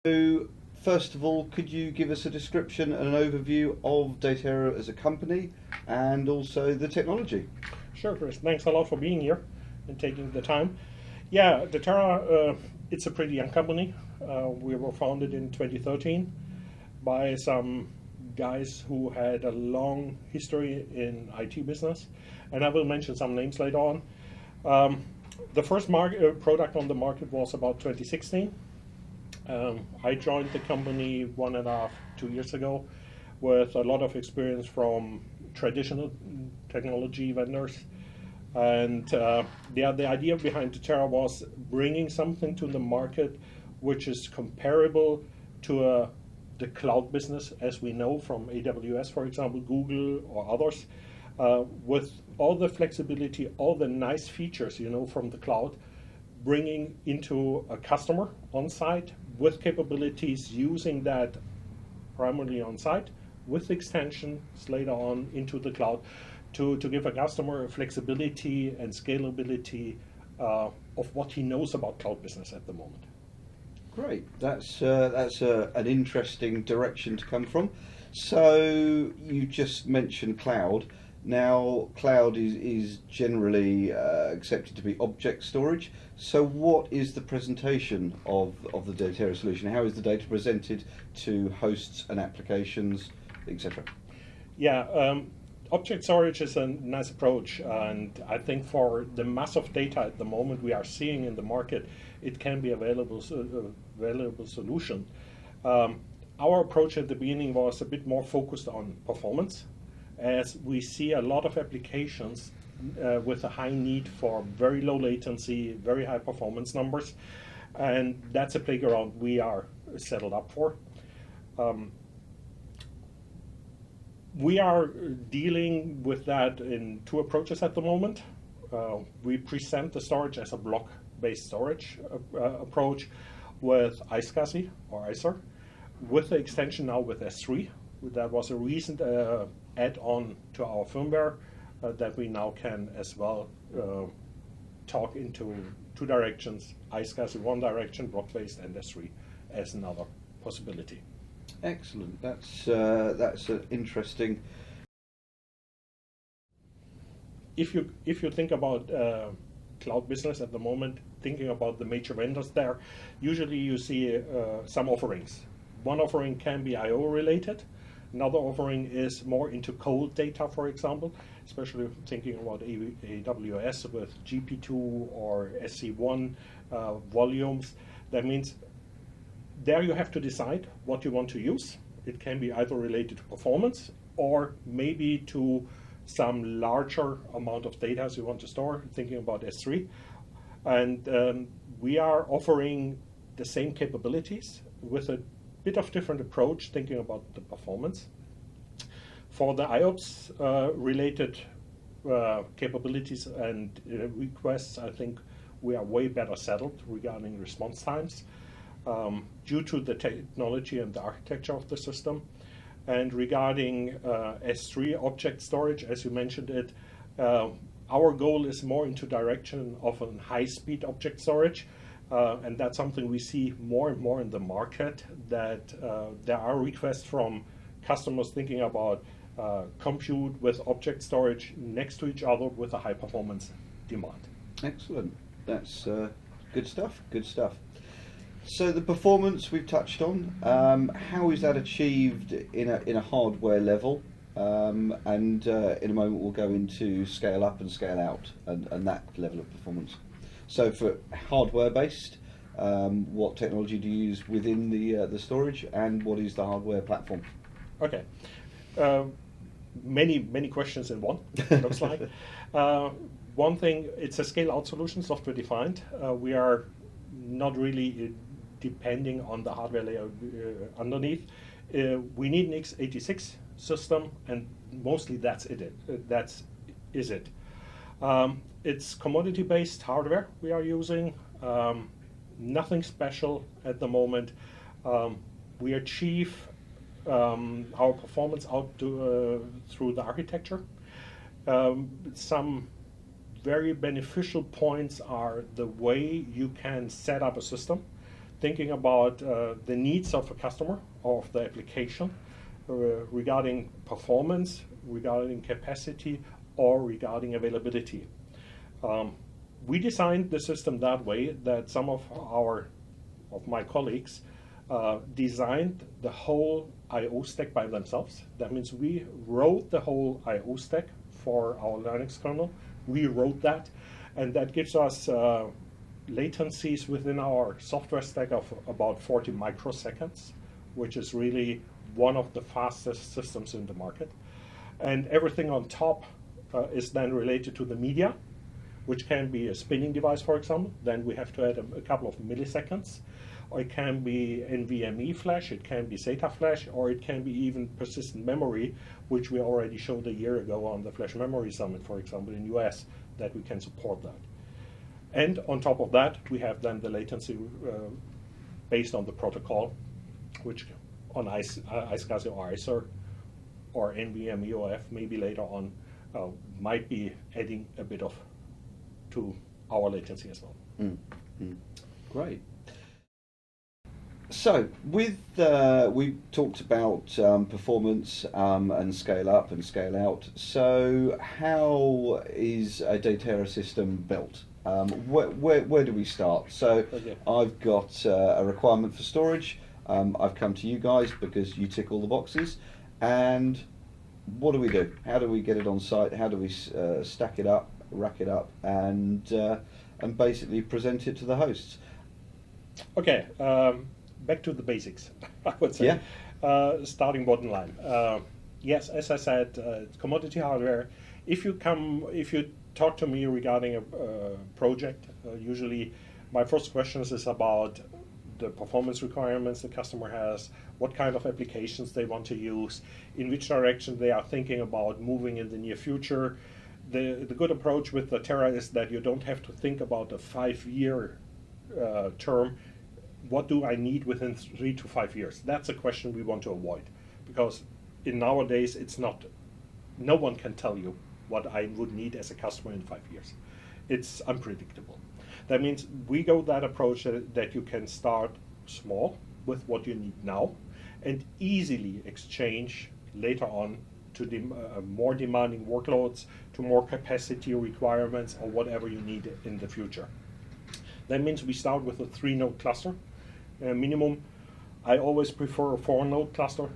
So, first of all, could you give us a description and an overview of Datera as a company and also the technology? Sure, Chris. Thanks a lot for being here and taking the time. Yeah, Datera, it's a pretty young company. We were founded in 2013 by some guys who had a long history in IT business, and I will mention some names later on. The first product on the market was about 2016. I joined the company 1.5, 2 years ago with a lot of experience from traditional technology vendors. And the idea behind Datera was bringing something to the market which is comparable to the cloud business as we know from AWS, for example, Google or others, with all the flexibility, all the nice features from the cloud, bringing into a customer on site with capabilities using that primarily on site with extensions later on into the cloud to give a customer flexibility and scalability of what he knows about cloud business at the moment. Great, that's an interesting direction to come from. So you just mentioned cloud. Now, cloud is generally accepted to be object storage. So what is the presentation of the Datera solution? How is the data presented to hosts and applications, etc.? Yeah, object storage is a nice approach, and I think for the mass of data at the moment we are seeing in the market, it can be a valuable solution. Our approach at the beginning was a bit more focused on performance, as we see a lot of applications with a high need for very low latency, very high performance numbers, and that's a playground we are settled up for. We are dealing with that in two approaches at the moment. We present the storage as a block-based storage approach with iSCSI or ISR, with the extension now with S3. That was a recent add-on to our firmware that we now can as well talk into two directions, iSCSI one direction, block-based, and S3 as another possibility. Excellent. That's interesting. If you think about cloud business at the moment, thinking about the major vendors there, usually you see some offerings. One offering can be I/O related. Another offering is more into cold data, for example, especially thinking about AWS with GP2 or SC1 volumes. That means there you have to decide what you want to use. It can be either related to performance or maybe to some larger amount of data as you want to store, thinking about S3. And we are offering the same capabilities with a bit of different approach, thinking about the performance. For the IOPS related capabilities and requests, I think we are way better settled regarding response times due to the technology and the architecture of the system. And regarding S3 object storage, as you mentioned it, our goal is more into direction of a high-speed object storage. And that's something we see more and more in the market, that there are requests from customers thinking about compute with object storage next to each other with a high performance demand. Excellent. That's good stuff. Good stuff. So the performance we've touched on, how is that achieved in a hardware level? And in a moment we'll go into scale up and scale out and that level of performance. So for hardware-based, what technology do you use within the storage, and what is the hardware platform? Okay, many questions in one. It looks like one thing, it's a scale-out solution, software-defined. We are not really depending on the hardware layer underneath. We need an x86 system, and mostly that's it. It's commodity-based hardware we are using, nothing special at the moment. We achieve our performance out through the architecture. Some very beneficial points are the way you can set up a system. thinking about the needs of a customer or of the application regarding performance, regarding capacity, or regarding availability. We designed the system that way that some of my colleagues designed the whole I/O stack by themselves. That means we wrote the whole I/O stack for our Linux kernel. We wrote that, and that gives us latencies within our software stack of about 40 microseconds, which is really one of the fastest systems in the market. And everything on top is then related to the media, which can be a spinning device, for example. Then we have to add a couple of milliseconds. Or it can be NVMe flash, it can be SATA flash, or it can be even persistent memory, which we already showed a year ago on the Flash Memory Summit, for example, in US, that we can support that. And on top of that, we have then the latency based on the protocol, which on iSCSI or ICER or NVMe OF maybe later on might be adding a bit of to our latency as well. Great. So, we talked about performance and scale up and scale out. So, how is a Datera system built? Where do we start? So, Okay. I've got a requirement for storage. I've come to you guys because you tick all the boxes. And what do? How do we get it on site? How do we stack it up, rack it up, and basically present it to the hosts? Okay. Back to the basics, I would say. Yeah. Starting bottom line. Yes, as I said, it's commodity hardware. If you talk to me regarding a project, usually my first questions is about the performance requirements the customer has, what kind of applications they want to use, in which direction they are thinking about moving in the near future. The good approach with Datera is that you don't have to think about a 5-year term. What do I need within 3 to 5 years? That's a question we want to avoid, because in nowadays no one can tell you what I would need as a customer in 5 years. It's unpredictable. That means we go that approach that you can start small with what you need now and easily exchange later on to more demanding workloads, to more capacity requirements, or whatever you need in the future. That means we start with a 3-node cluster. Minimum, I always prefer a 4-node cluster,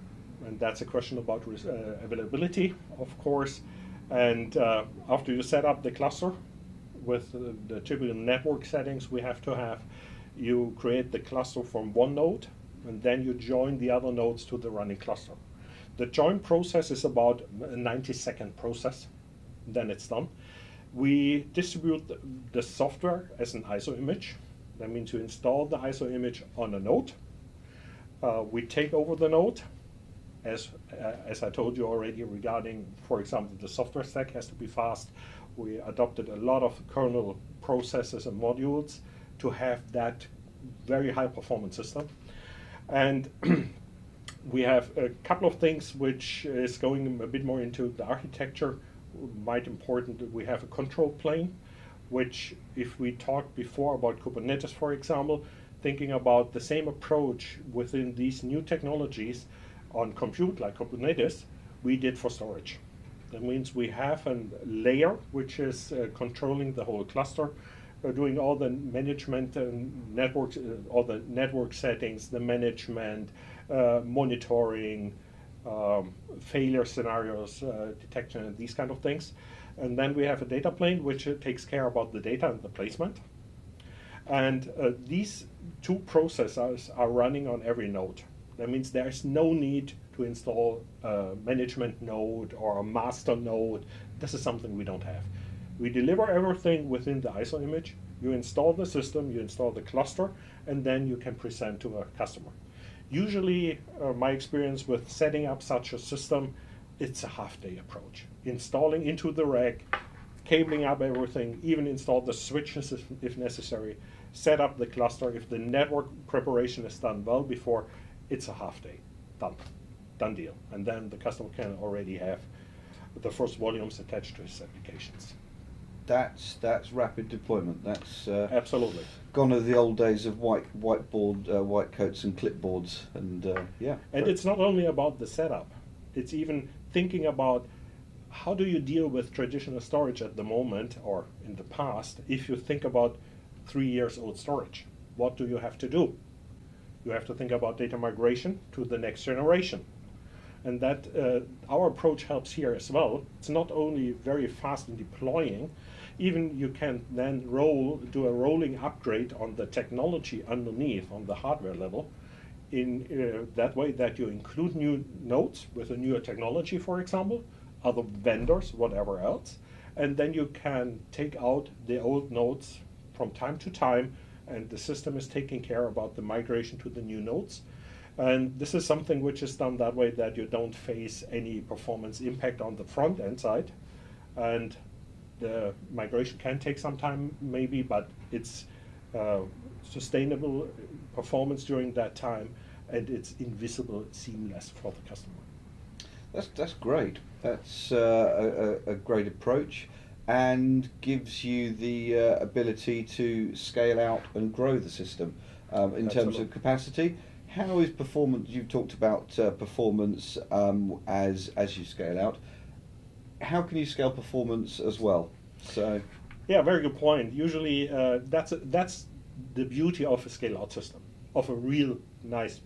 and that's a question about availability, of course. And after you set up the cluster with the typical network settings we have to have, you create the cluster from one node, and then you join the other nodes to the running cluster. The join process is about a 90-second process, then it's done. We distribute the software as an ISO image. That means you install the ISO image on a node. We take over the node, as I told you already regarding, for example, the software stack has to be fast. We adopted a lot of kernel processes and modules to have that very high performance system. And we have a couple of things which is going a bit more into the architecture. Might important that we have a control plane, which if we talked before about Kubernetes, for example, thinking about the same approach within these new technologies on compute like Kubernetes, we did for storage. That means we have a layer which is controlling the whole cluster, doing all the management and networks, all the network settings, the management, monitoring, failure scenarios, detection, and these kind of things. And then we have a data plane which takes care about the data and the placement. And these two processors are running on every node. That means there's no need to install a management node or a master node. This is something we don't have. We deliver everything within the ISO image. You install the system, you install the cluster, and then you can present to a customer. Usually, my experience with setting up such a system, it's a half-day approach. Installing into the rack, cabling up everything, even install the switches if necessary, set up the cluster. If the network preparation is done well before, it's a half-day. Done deal. And then the customer can already have the first volumes attached to his applications. That's rapid deployment. That's Absolutely. gone are the old days of white coats and clipboards, and yeah. And it's not only about the setup, it's even thinking about how do you deal with traditional storage at the moment or in the past. If you think about 3 years old storage, what do you have to do? You have to think about data migration to the next generation. And that our approach helps here as well. It's not only very fast in deploying, even you can then do a rolling upgrade on the technology underneath, on the hardware level, in that way that you include new nodes with a newer technology, for example, other vendors, whatever else, and then you can take out the old nodes from time to time, and the system is taking care about the migration to the new nodes. And this is something which is done that way that you don't face any performance impact on the front end side. And the migration can take some time maybe, but it's sustainable performance during that time, and it's invisible, seamless for the customer. That's great. That's a great approach, and gives you the ability to scale out and grow the system in terms of capacity. How is performance? You've talked about performance as you scale out. How can you scale performance as well? So, yeah, very good point. Usually, that's the beauty of a scale-out system, of a real nice,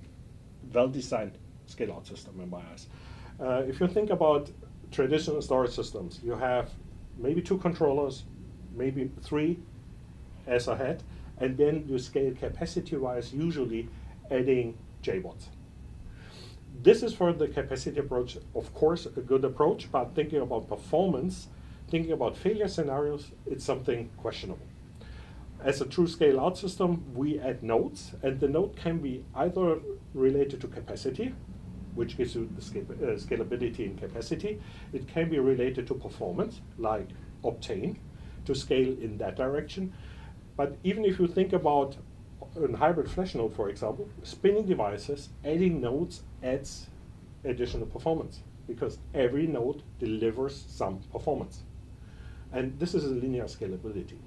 well-designed scale-out system in my eyes. If you think about traditional storage systems, you have maybe 2 controllers, maybe 3 as a head, and then you scale capacity-wise, usually adding JBODs. This is for the capacity approach, of course, a good approach, but thinking about performance, thinking about failure scenarios, it's something questionable. As a true scale-out system, we add nodes, and the node can be either related to capacity, which gives you the scalability and capacity. It can be related to performance, like Optane, to scale in that direction. But even if you think about a hybrid flash node, for example, spinning devices, adding nodes adds additional performance, because every node delivers some performance. And this is a linear scalability.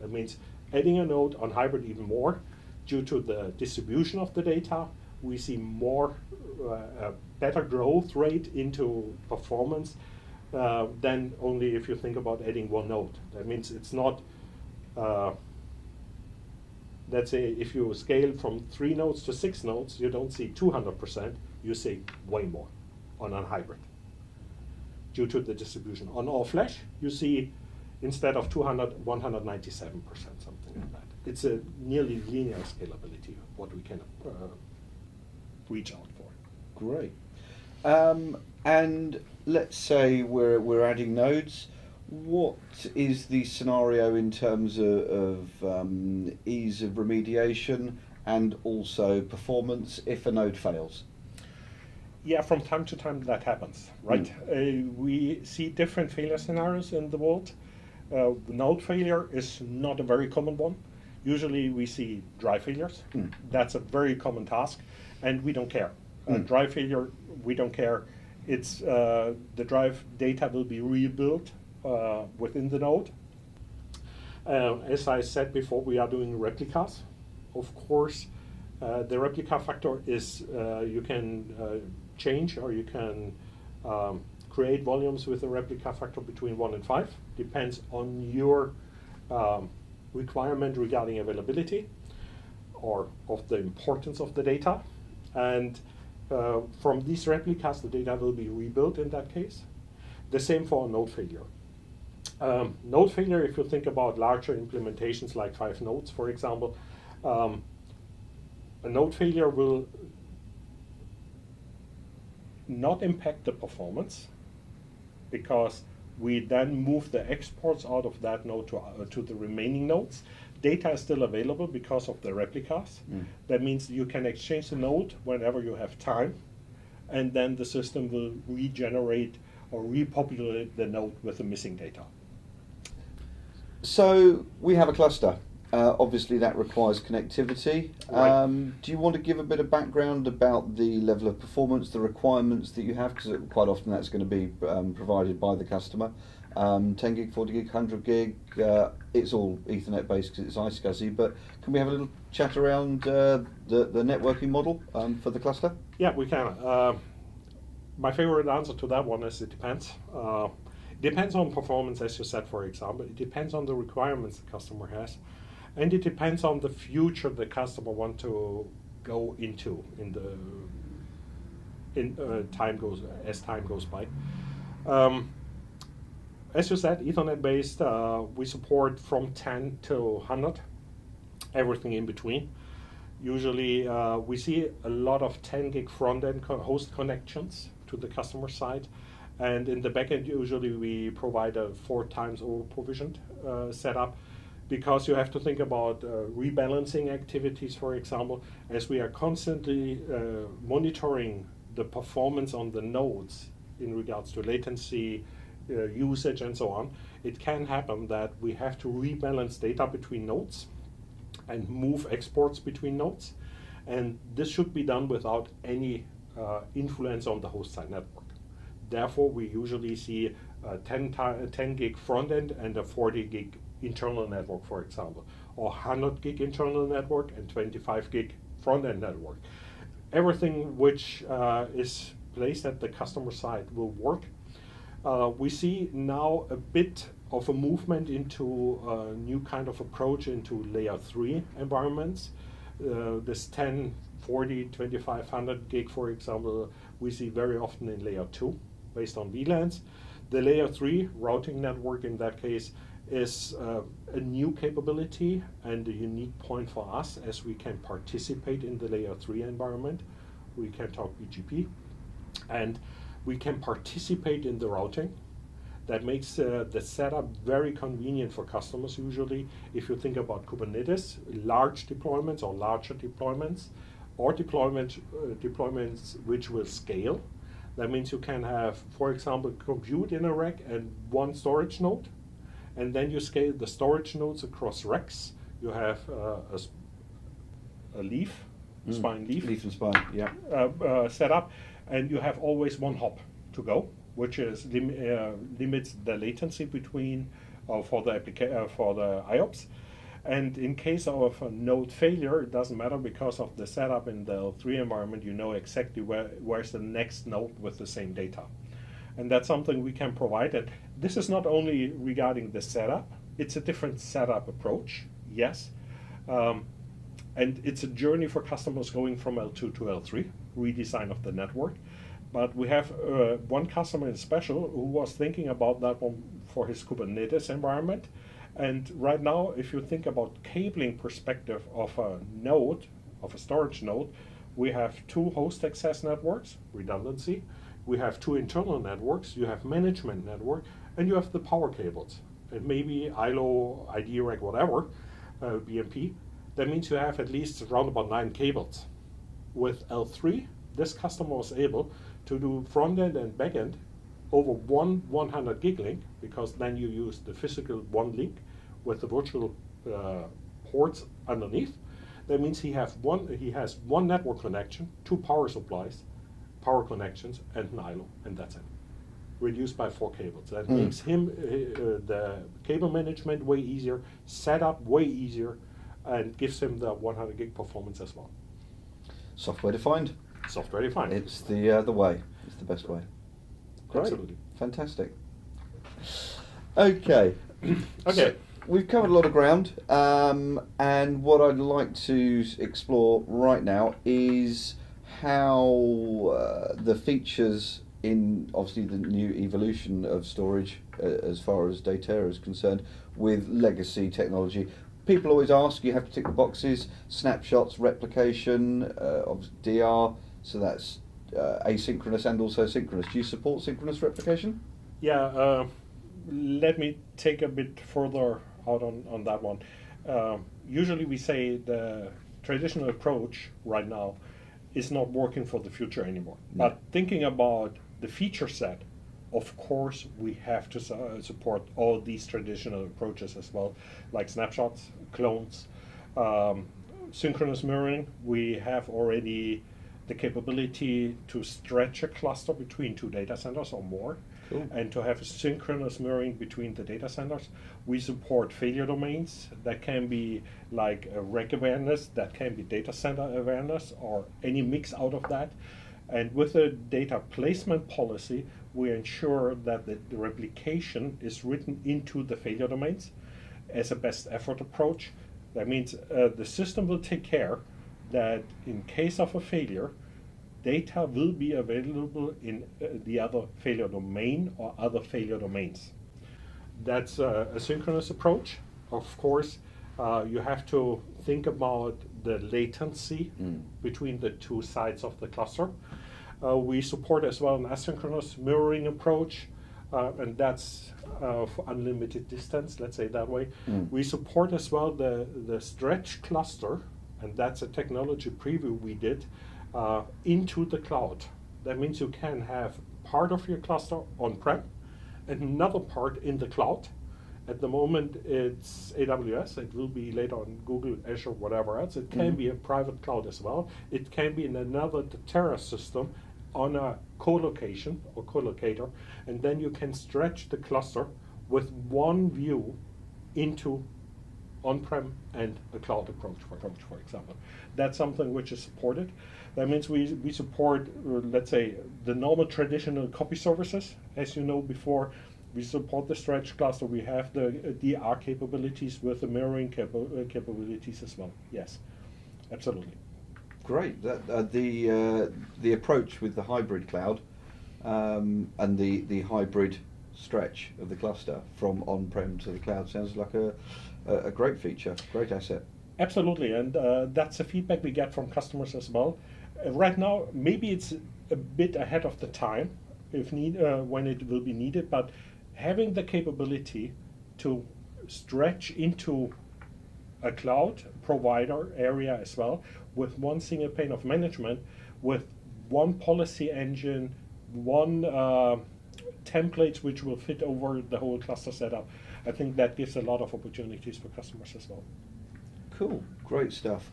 That means adding a node on hybrid even more, due to the distribution of the data, we see more better growth rate into performance than only if you think about adding one node. That means it's not, let's say if you scale from 3 nodes to 6 nodes, you don't see 200%, you see way more on a hybrid due to the distribution. On all flash, you see instead of 200, 197%, something like that. It's a nearly linear scalability, what we can reach out for. Great. And let's say we're adding nodes. What is the scenario in terms of ease of remediation and also performance if a node fails? Yeah, from time to time that happens, right? We see different failure scenarios in the world. The node failure is not a very common one. Usually we see drive failures. That's a very common task, and we don't care. Drive failure, we don't care. It's the drive data will be rebuilt within the node. As I said before, we are doing replicas. Of course, the replica factor is you can change, or you can create volumes with a replica factor between 1 and 5. Depends on your requirement regarding availability or of the importance of the data. And from these replicas, the data will be rebuilt in that case. The same for node failure. Node failure, if you think about larger implementations like 5 nodes, for example, a node failure will not impact the performance, because we then move the exports out of that node to the remaining nodes. Data is still available because of the replicas. That means you can exchange the node whenever you have time, and then the system will regenerate or repopulate the node with the missing data. So we have a cluster. Obviously that requires connectivity. Right. Do you want to give a bit of background about the level of performance, the requirements that you have, because quite often that's going to be provided by the customer, 10 gig, 40 gig, 100 gig. It's all Ethernet based because it's iSCSI. But can we have a little chat around the networking model for the cluster? Yeah, we can. My favorite answer to that one is it depends. Depends on performance, as you said, for example. It depends on the requirements the customer has, and it depends on the future the customer want to go into time goes by. As you said, Ethernet based, we support from 10 to 100, everything in between. Usually, we see a lot of 10 gig front-end host connections to the customer side. And in the backend, usually we provide a 4 times over-provisioned setup, because you have to think about rebalancing activities, for example, as we are constantly monitoring the performance on the nodes in regards to latency, usage, and so on. It can happen that we have to rebalance data between nodes and move exports between nodes. And this should be done without any influence on the host side network. Therefore, we usually see a 10 gig front end and a 40 gig internal network, for example, or 100 gig internal network and 25 gig front end network. Everything which is placed at the customer side will work. We see now a bit of a movement into a new kind of approach into layer 3 environments. This 10, 40, 25, 100 gig, for example, we see very often in layer 2 based on VLANs. The layer 3 routing network in that case is a new capability and a unique point for us, as we can participate in the layer 3 environment. We can talk BGP and we can participate in the routing. That makes the setup very convenient for customers usually. If you think about Kubernetes, large deployments or larger deployments, or deployments which will scale. That means you can have, for example, compute in a rack and one storage node, and then you scale the storage nodes across racks. You have a leaf, spine leaf. Leaf and spine, yeah. Set up, and you have always one hop to go, which is limits the latency between for the IOPS. And in case of a node failure, it doesn't matter, because of the setup in the L3 environment, you know exactly where's the next node with the same data. And that's something we can provide. And this is not only regarding the setup, it's a different setup approach, yes. And it's a journey for customers going from L2 to L3, redesign of the network. But we have one customer in special who was thinking about that one for his Kubernetes environment. And right now, if you think about cabling perspective of a node, of a storage node, we have 2 host access networks, redundancy. We have 2 internal networks. You have management network, and you have the power cables. And maybe ILO, ID rack, whatever, BMP. That means you have at least around about 9 cables. With L3, this customer was able to do front end and back end over one 100 gig link, because then you use the physical one link with the virtual ports underneath. That means he has one network connection, 2 power supplies, power connections, and an ILO, and that's it. Reduced by 4 cables. That makes him the cable management way easier, setup way easier, and gives him the 100 gig performance as well. Software defined. Software defined. It's the way. It's the best way. Great. Absolutely. Fantastic. Okay. Okay. So we've covered a lot of ground, and what I'd like to explore right now is how the features in obviously the new evolution of storage as far as Datera is concerned with legacy technology. People always ask, you have to tick the boxes, snapshots, replication, obviously DR, so that's asynchronous and also synchronous. Do you support synchronous replication? Yeah, let me take a bit further out on that one. Usually we say the traditional approach right now is not working for the future anymore. No. But thinking about the feature set, of course we have to support all these traditional approaches as well, like snapshots, clones, synchronous mirroring. We have already the capability to stretch a cluster between 2 data centers or more. Cool. and to have a synchronous mirroring between the data centers. We support failure domains that can be like a rack awareness, that can be data center awareness, or any mix out of that. And with a data placement policy, we ensure that the replication is written into the failure domains as a best effort approach. That means the system will take care that in case of a failure, data will be available in the other failure domain or other failure domains. That's a synchronous approach. Of course, you have to think about the latency between the two sides of the cluster. We support as well an asynchronous mirroring approach, and that's for unlimited distance, let's say that way. We support as well the stretch cluster, and that's a technology preview we did, into the cloud. That means you can have part of your cluster on-prem and another part in the cloud. At the moment it's AWS, it will be later on Google, Azure, whatever else. It can be a private cloud as well. It can be in another Datera system on a co-location or co-locator, and then you can stretch the cluster with one view into on-prem and a cloud approach, for example. That's something which is supported. That means we support, let's say, the normal traditional copy services. As you know before, we support the stretch cluster. We have the DR capabilities with the mirroring capabilities as well. Yes, absolutely. Great. The approach with the hybrid cloud and the hybrid stretch of the cluster from on-prem to the cloud sounds like a great feature, great asset. Absolutely, and that's the feedback we get from customers as well. Right now, maybe it's a bit ahead of the time if when it will be needed, but having the capability to stretch into a cloud provider area as well with one single pane of management, with one policy engine, one templates which will fit over the whole cluster setup. I think that gives a lot of opportunities for customers as well. Cool, great stuff.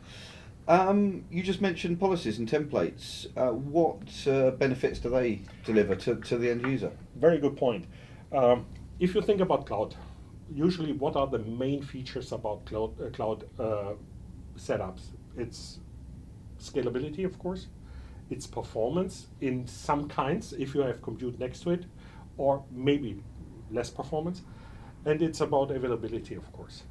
You just mentioned policies and templates. What benefits do they deliver to the end user? Very good point. If you think about cloud, usually what are the main features about cloud setups? It's scalability, of course. It's performance in some kinds, if you have compute next to it, or maybe less performance. And it's about availability, of course.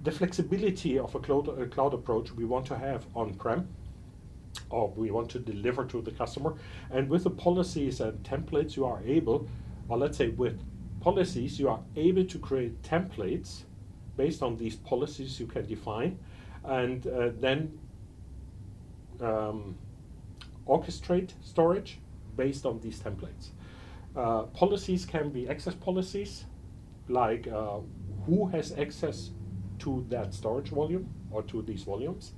The flexibility of a cloud approach we want to have on-prem, or we want to deliver to the customer. And with the policies and templates, you are able, or let's say with policies, you are able to create templates based on these policies you can define, and then orchestrate storage based on these templates. Policies can be access policies, like who has access to that storage volume or to these volumes.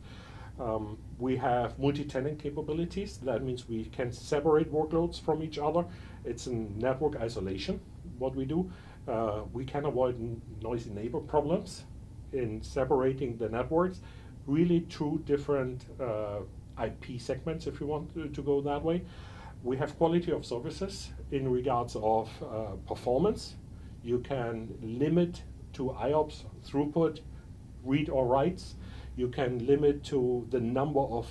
We have multi-tenant capabilities. That means we can separate workloads from each other. It's a network isolation, what we do. We can avoid noisy neighbor problems in separating the networks, really two different IP segments, if you want to go that way. We have quality of services in regards of performance. You can limit to IOPS throughput, read or writes. You can limit to the number of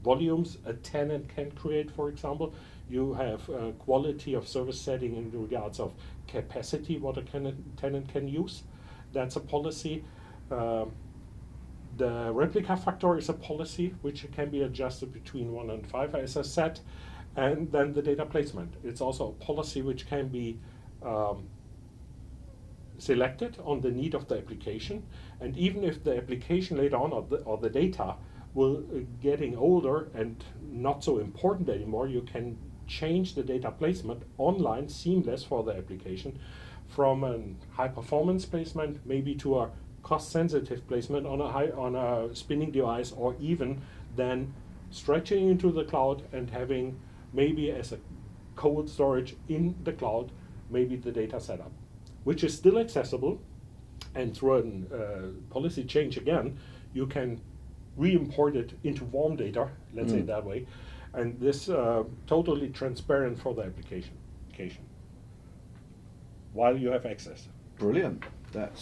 volumes a tenant can create, for example. You have quality of service setting in regards of capacity, what a tenant can use. That's a policy. The replica factor is a policy which can be adjusted between 1 and 5, as I said. And then the data placement. It's also a policy which can be selected on the need of the application. And even if the application later on or the data will getting older and not so important anymore, you can change the data placement online seamless for the application from a high performance placement maybe to a cost sensitive placement on a spinning device, or even then stretching into the cloud and having maybe as a cold storage in the cloud, maybe the data setup, which is still accessible. And through a policy change again, you can re-import it into warm data, let's say that way. And this totally transparent for the application. application while you have access. Brilliant. That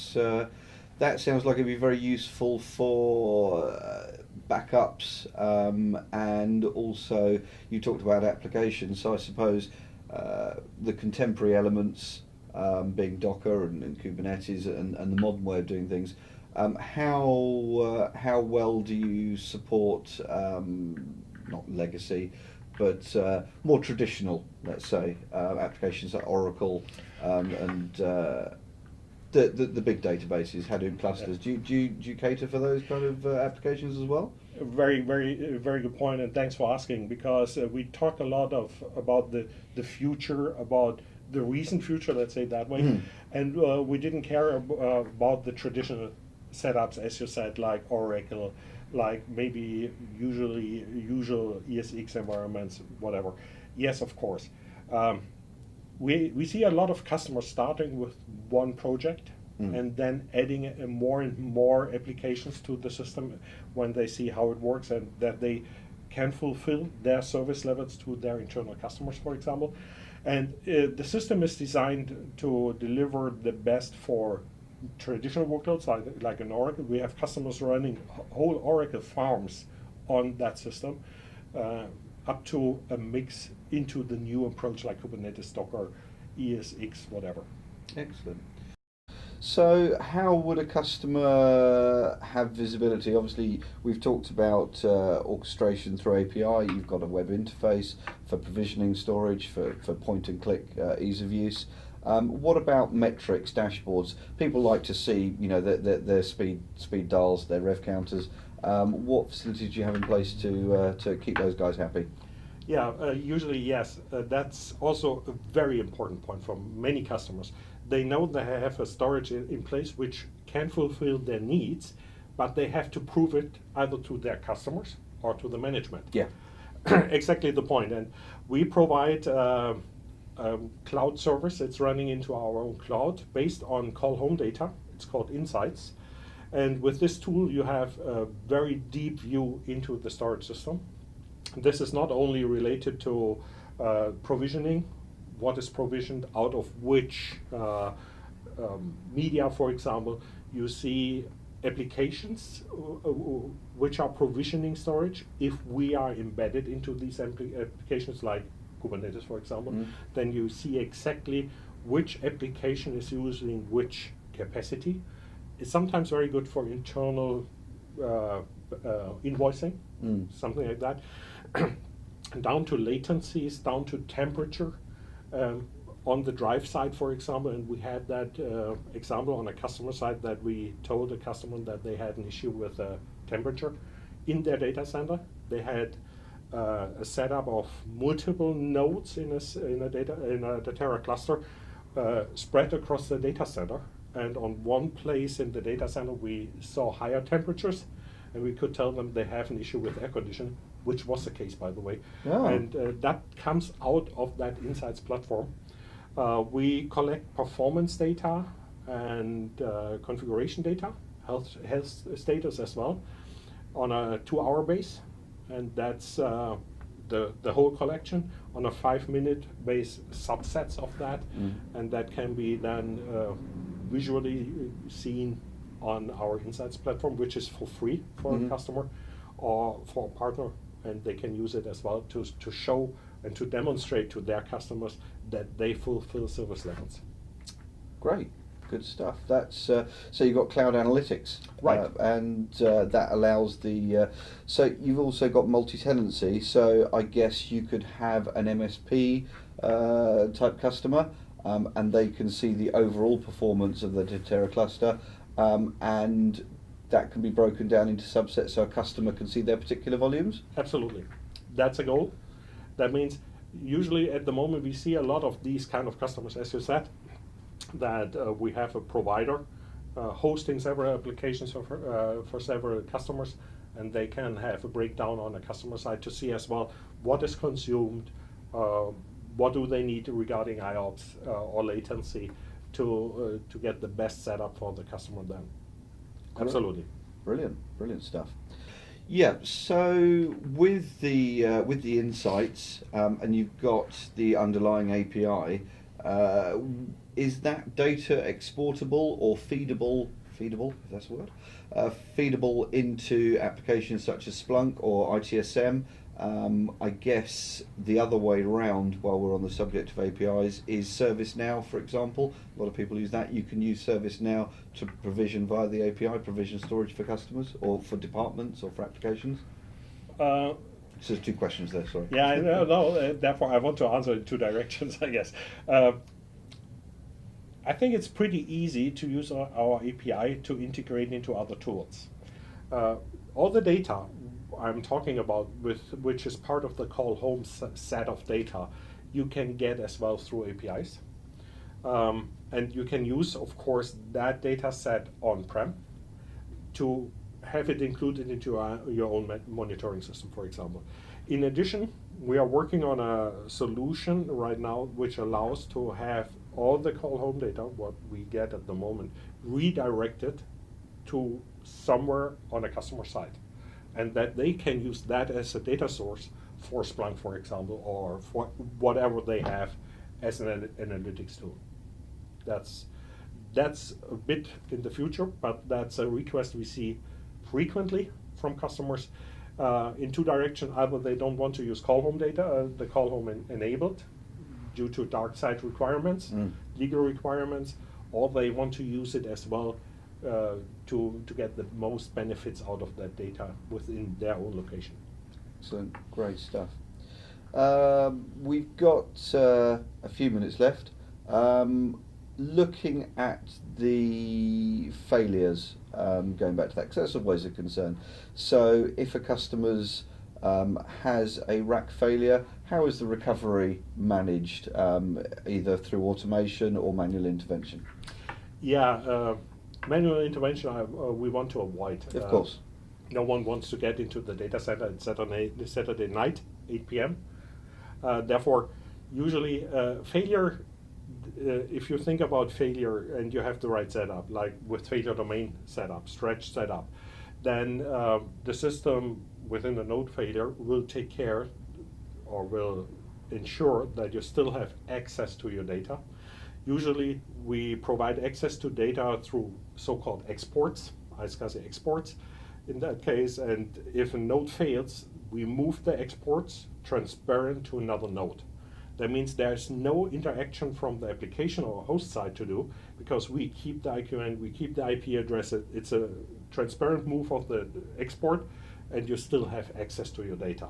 sounds like it'd be very useful for backups, and also you talked about applications. So I suppose the contemporary elements, being Docker and Kubernetes and the modern way of doing things. How well do you support not legacy, but more traditional, let's say, applications like Oracle and the big databases, Hadoop clusters? Do you cater for those kind of applications as well? Very, very, very good point, and thanks for asking, because we talk a lot about the future, about the recent future, let's say that way, and we didn't care about the traditional setups, as you said, like Oracle, like maybe usual ESX environments, whatever. Yes, of course. We see a lot of customers starting with one project and then adding more and more applications to the system when they see how it works and that they can fulfill their service levels to their internal customers, for example. And the system is designed to deliver the best for traditional workloads, like an Oracle. We have customers running whole Oracle farms on that system, up to a mix into the new approach like Kubernetes, Docker, ESX, whatever. Excellent. So how would a customer have visibility? Obviously, we've talked about orchestration through API. You've got a web interface for provisioning storage, for point and click ease of use. What about metrics, dashboards? People like to see, their speed dials, their rev counters. What facilities do you have in place to keep those guys happy? Yeah, usually yes. That's also a very important point for many customers. They know they have a storage in place which can fulfill their needs, but they have to prove it either to their customers or to the management. Yeah. Exactly the point. And we provide cloud service. It's running into our own cloud based on call home data. It's called Insights. And with this tool, you have a very deep view into the storage system. This is not only related to provisioning, what is provisioned out of which media, for example. You see applications which are provisioning storage. If we are embedded into these applications, like Kubernetes, for example, then you see exactly which application is using which capacity. It's sometimes very good for internal invoicing, something like that, down to latencies, down to temperature. On the drive side, for example, and we had that example on a customer side that we told a customer that they had an issue with temperature in their data center. They had a setup of multiple nodes in a Datera cluster spread across the data center. And on one place in the data center, we saw higher temperatures, and we could tell them they have an issue with air conditioning, which was the case, by the way. Oh. And that comes out of that Insights platform. We collect performance data and configuration data, health status as well, on a 2-hour base, and that's the whole collection. On a 5-minute base, subsets of that, and that can be then visually seen on our Insights platform, which is for free for a customer or for a partner, and they can use it as well to show and to demonstrate to their customers that they fulfill service levels. Great, good stuff. That's so you've got cloud analytics, right? And that allows the. So you've also got multi-tenancy. So I guess you could have an MSP type customer, and they can see the overall performance of the Datera cluster, and that can be broken down into subsets so a customer can see their particular volumes? Absolutely. That's a goal. That means usually at the moment we see a lot of these kind of customers, as you said, that we have a provider hosting several applications for several customers, and they can have a breakdown on the customer side to see as well what is consumed, what do they need regarding IOPS or latency to get the best setup for the customer then. Absolutely. Brilliant, brilliant stuff. Yeah, so with the insights, and you've got the underlying API, is that data exportable or feedable, if that's a word, feedable into applications such as Splunk or ITSM? I guess the other way around, while we're on the subject of APIs, is ServiceNow, for example. A lot of people use that. You can use ServiceNow to provision via the API, provision storage for customers or for departments or for applications. So there's two questions there, sorry. Yeah, I know, no, therefore I want to answer in two directions, I guess. I think it's pretty easy to use our API to integrate into other tools. All the data I'm talking about, which is part of the call home set of data, you can get as well through APIs. And you can use, of course, that data set on-prem to have it included into your own monitoring system, for example. In addition, we are working on a solution right now which allows to have all the call home data, what we get at the moment, redirected to somewhere on a customer side, and that they can use that as a data source for Splunk, for example, or for whatever they have as an analytics tool. That's a bit in the future, but that's a request we see frequently from customers in two directions. Either they don't want to use call home data, the call home enabled, due to dark side requirements, legal requirements, or they want to use it as well to get the most benefits out of that data within their own location. Excellent, great stuff. We've got a few minutes left. Looking at the failures, going back to that, because that's always a concern. So if a customer's has a rack failure, how is the recovery managed, either through automation or manual intervention? Yeah, manual intervention we want to avoid. Of course. No one wants to get into the data center at Saturday night, 8 p.m. Therefore, usually failure, if you think about failure and you have the right setup, like with failure domain setup, stretch setup, then the system within the node failure will take care or will ensure that you still have access to your data. Usually we provide access to data through so-called exports, iSCSI exports in that case, and if a node fails, we move the exports transparent to another node. That means there's no interaction from the application or host side to do, because we keep the IQN, we keep the IP address, it's a transparent move of the export, and you still have access to your data.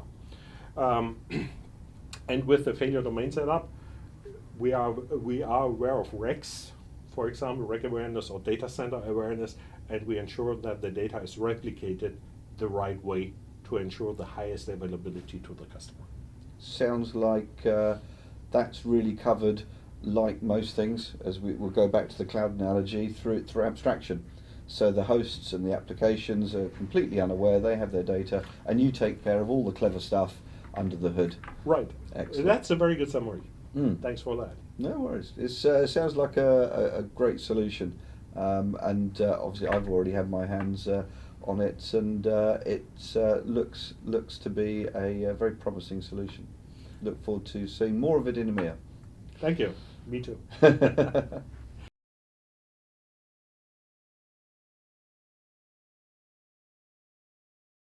And with the failure domain setup, we are aware of recs, for example, rec awareness or data center awareness, and we ensure that the data is replicated the right way to ensure the highest availability to the customer. Sounds like that's really covered, like most things, as we'll go back to the cloud analogy, through abstraction. So the hosts and the applications are completely unaware, they have their data, and you take care of all the clever stuff under the hood. Right. Excellent. That's a very good summary. Thanks for that. No worries. It sounds like a great solution, and obviously I've already had my hands on it, and it looks to be a very promising solution. Look forward to seeing more of it in EMEA. Thank you. Me too.